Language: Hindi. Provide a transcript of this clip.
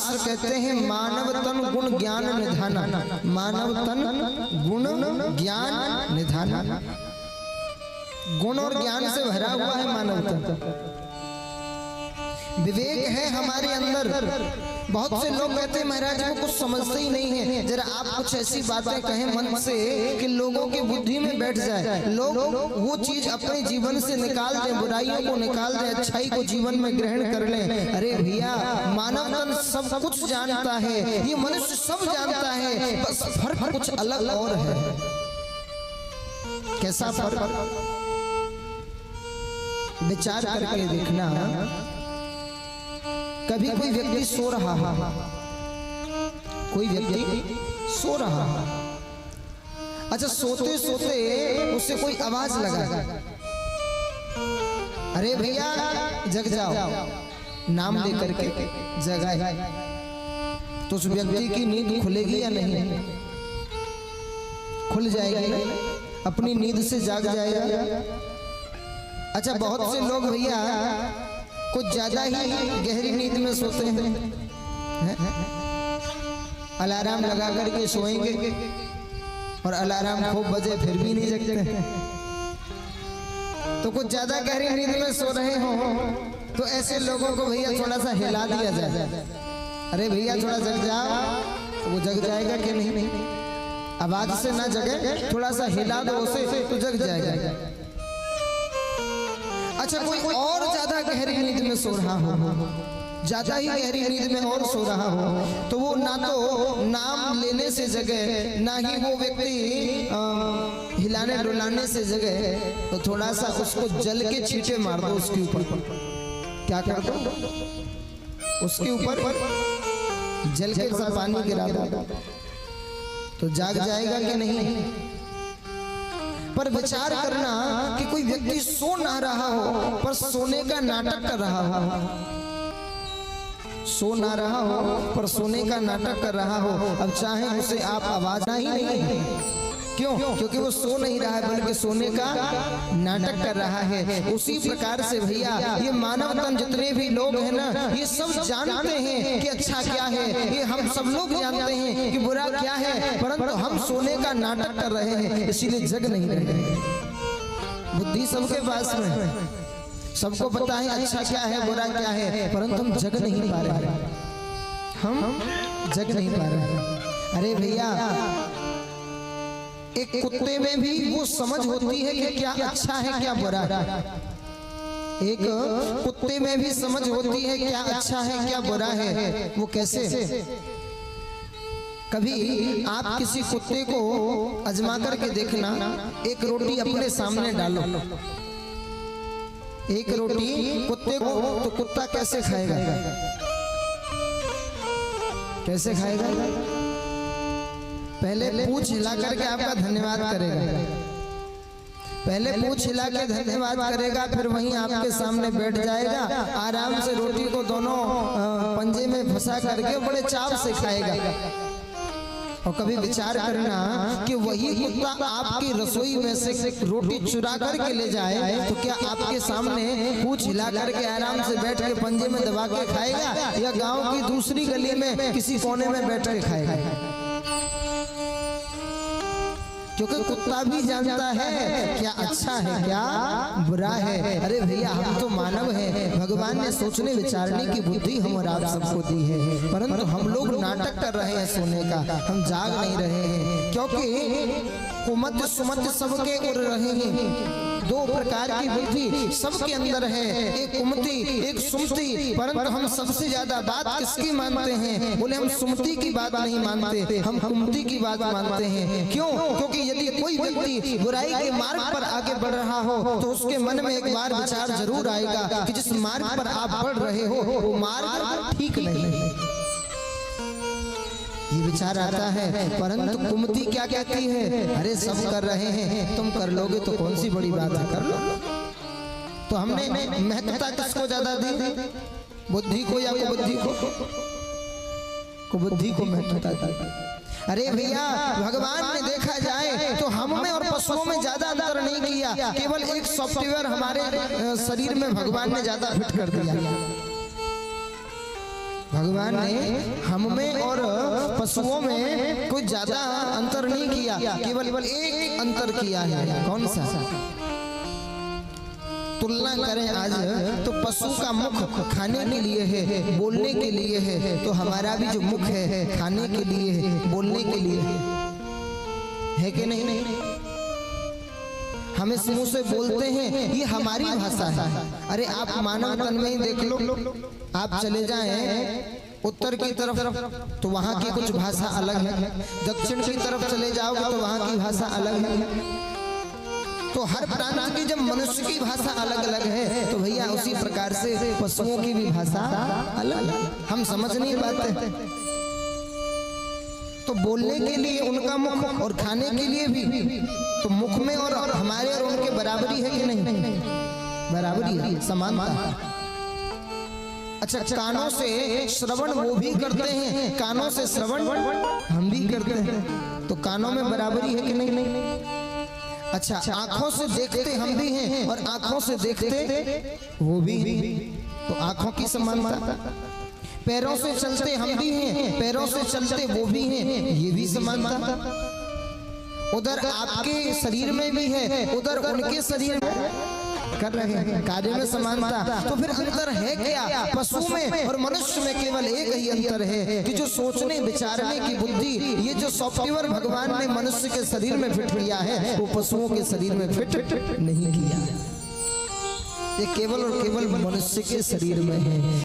शास्त्र कहते हैं मानव तन गुण ज्ञान निधाना, मानव तन गुण ज्ञान निधाना, गुण और ज्ञान से भरा हुआ है मानव तन। विवेक है हमारे अंदर। बहुत से लोग कहते हैं महाराज को कुछ समझते ही नहीं है, जरा आप कुछ ऐसी बातें कहें मन से कि लोगों की बुद्धि में बैठ जाए, लोग वो चीज अपने जीवन से निकाल दें, बुराइयों को निकाल दें, अच्छाई को जीवन में ग्रहण कर लें। अरे भैया, मानव तन सब कुछ जानता है, ये मनुष्य सब जानता है, बस फर्क कुछ अलग और है। कैसा फर्क? विचार करके देखना। कभी कोई व्यक्ति सो रहा है, कोई व्यक्ति सो रहा है, अच्छा सोते सोते उससे कोई आवाज लगा, अरे भैया जग जाओ, नाम लेकर के जगाए, तो उस व्यक्ति की नींद खुलेगी या नहीं? खुल जाएगी, अपनी नींद से जाग जाएगा। अच्छा बहुत से लोग भैया कुछ ज्यादा ही गहरी नींद में सोते हैं, अलार्म लगा करके सोएंगे और अलार्म खूब बजे फिर भी नहीं जगते। तो कुछ ज्यादा गहरी नींद में सो रहे हो तो ऐसे लोगों को भैया थोड़ा सा हिला दिया जाए, अरे भैया थोड़ा जग जाओ, तो वो जग जाएगा कि नहीं? आवाज से ना जगे, थोड़ा सा हिला दो उसे तो जग जाएगा। अच्छा कोई और ज्यादा गहरी नींद में सो रहा हो, ज्यादा ही गहरी नींद में और सो रहा हो, तो वो ना तो नाम लेने से जगे, ना ही वो व्यक्ति हिलाने डुलाने से जगे, तो थोड़ा सा उसको जल के छींटे मार दो उसके ऊपर। क्या कर दो? उसके ऊपर जल के साथ पानी गिरा दो, तो जाग जाएगा कि नहीं? पर विचार करना कि कोई व्यक्ति सो ना रहा हो पर सोने का नाटक कर रहा हो, सो ना रहा हो पर सोने का नाटक कर रहा हो, अब चाहे उसे आप आवाज ही नहीं, क्यों? क्योंकि वो सो नहीं रहा है बल्कि सोने का नाटक कर रहा है। उसी प्रकार से भैया ये मानव तन जितने भी लोग हैं ना, ये सब जानते हैं कि अच्छा क्या है, ये हम सब लोग जानते हैं कि बुरा क्या है, परंतु हम सोने का नाटक कर रहे हैं, इसीलिए जग नहीं रहे हैं। बुद्धि सबके पास में, सबको पता है अच्छा क्या है बुरा क्या है, परंतु हम जग नहीं पा रहे, हम जग नहीं पा रहे। अरे भैया एक कुत्ते में भी वो समझ होती है कि क्या अच्छा है क्या बुरा है, एक कुत्ते में भी समझ होती है क्या अच्छा है क्या बुरा है। वो कैसे? कभी आप किसी कुत्ते को आजमा करके देखना, एक रोटी अपने सामने डालो, एक रोटी कुत्ते को, तो कुत्ता कैसे खाएगा? कैसे खाएगा? पहले पूंछ हिला करके आपका धन्यवाद करेगा, पहले पूंछ हिला के धन्यवाद करेगा, फिर वहीं आपके सामने बैठ जाएगा, आराम से रोटी को दोनों पंजे में फंसा करके बड़े चाव से खाएगा। और कभी विचार करना कि वही कुत्ता आपकी रसोई में से रोटी चुरा करके ले जाए, तो क्या आपके सामने पूंछ हिला करके आराम से बैठ के पंजे में दबा के खाएगा, या गांव की दूसरी गली में किसी कोने में बैठ के खाएगा? क्योंकि कुत्ता भी जानता है क्या अच्छा है क्या बुरा है। अरे भैया हम तो मानव हैं, भगवान ने सोचने विचारने की बुद्धि हम और आप सबको दी है, परंतु हम लोग नाटक कर रहे हैं सोने का, हम जाग नहीं रहे हैं। क्योंकि कुमत सुमत सबके उड़ रहे हैं, दो प्रकार की बुद्धि सबके अंदर है, एक कुमति एक सुमति, परंतु हम सबसे ज्यादा बात किसकी मानते हैं? बोले हम सुमति की बात नहीं मानते, हम कुमति की बात मानते हैं। क्यों? क्योंकि यदि कोई व्यक्ति बुराई के मार्ग पर आगे बढ़ रहा हो तो उसके मन में एक बार विचार जरूर आएगा कि जिस मार्ग पर आप बढ़ रहे हो वो मार्ग ठीक नहीं है, ये विचार आता है। परंतु कुमति क्या कहती है? अरे सब कर रहे हैं, तुम कर लोगे तो कौन सी बड़ी बात है, कर लो। तो हमने महत्वता किसको ज्यादा दी? बुद्धि को या कुबुद्धि को? कुबुद्धि को महत्वता दी। अरे भैया भगवान ने देखा जाए तो हम में और पशुओं में ज्यादा अंतर नहीं किया, केवल एक सॉफ्टवेयर हमारे शरीर में भगवान ने ज्यादा फिट कर दिया। भगवान ने हम में और पशुओं में कोई ज्यादा अंतर नहीं किया, केवल एक अंतर किया है। कौन सा? तुलना करें आज तो पशु का मुख खाने के लिए है, बोलने के लिए है, तो हमारा भी जो मुख है खाने के लिए है, बोलने के लिए है कि नहीं? हम इस मुंह से बोलते हैं, ये हमारी भाषा है। अरे आप मानव तन में ही देख लो, आप चले जाएं उत्तर की तरफ तो वहां की कुछ भाषा अलग है, दक्षिण की तरफ चले जाओगे तो वहां की भाषा अलग है। तो हर प्रांत की जब मनुष्य की भाषा अलग अलग है तो भैया उसी प्रकार से पशुओं की भी भाषा अलग। हम समझ नहीं पाते। तो बोलने के लिए उनका मुख और खाने के लिए भी, तो मुख में और हमारे और उनके बराबरी है कि नहीं? बराबरी है, समानता। अच्छा, कानों से श्रवण वो भी करते हैं, कानों से श्रवण हम भी करते हैं, तो कानों में बराबरी है कि नहीं? अच्छा, आंखों से देखते हम भी हैं और आंखों से देखते वो भी, तो आंखों की समानता। पैरों से चलते हम भी हैं, पैरों से चलते वो भी हैं, ये भी समानता। उधर आपके शरीर में भी है, उधर उनके शरीर में कर रहे हैं, कार्य में समानता। तो फिर अंतर है क्या? पशु में और मनुष्य में केवल एक ही अंतर है कि जो सोचने विचारने की बुद्धि, ये जो सॉफ्टवेयर भगवान ने मनुष्य के शरीर में फिट किया है वो पशुओं के शरीर में फिट नहीं किया। ये केवल और केवल मनुष्य के शरीर में है।